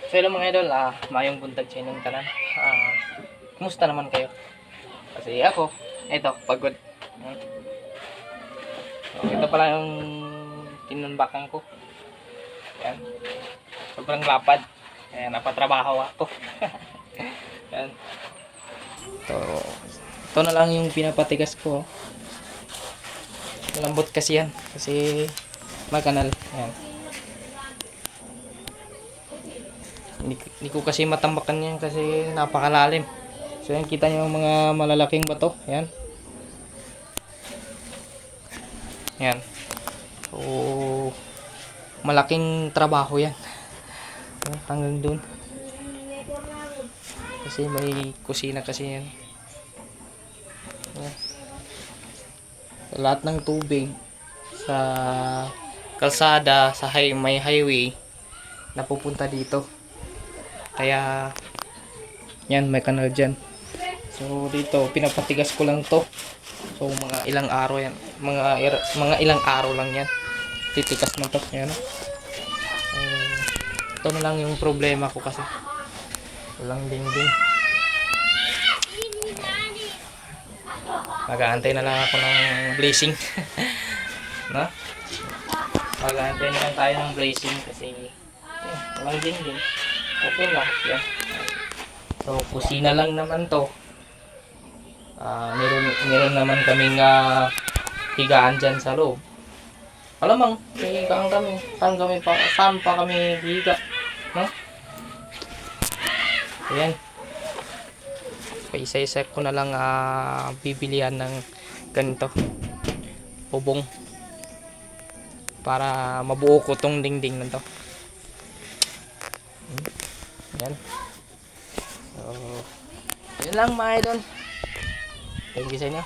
So hello mga idol, mayong buntag sa inyong tanan. Kumusta naman kayo? Kasi ako, eto, pagod. So, ito pala yung tinunbakan ko. Yan. Sobrang lapad. Ayan, napatrabaho ako. Yan. So, ito na lang yung pinapatigas ko. Lambot kasi yan. Kasi maganal. Ayan. Hindi ko kasi matambakan yan kasi napakalalim. So yan, kita nyo yung mga malalaking bato. Yan. Yan. So malaking trabaho yan. Hanggang dun. Kasi may kusina kasi yan. Yan. Lahat ng tubig sa kalsada, sa may highway napupunta dito. Kaya yan, may kanal dyan. So dito pinapatigas ko lang to. So mga ilang araw yan, mga ilang araw lang yan, titikas na to. Yan. Ito na lang yung problema ko kasi walang dingding. Mag-aantay na lang ako ng blazing. No? Mag-aantay na lang tayo ng blazing kasi walang dingding. Okay lang. Yan. So kusina lang naman to. Meron naman kaming higaan dyan sa loob. Alamang, higaan kami. Saan pa kami higa? No? Ayan. Isa-isa ko na lang bibilihan ng ganito. Bubong. Para mabuo ko tong dingding na to. Ayan. So, yun lang mga idol. Thank you sa inyo.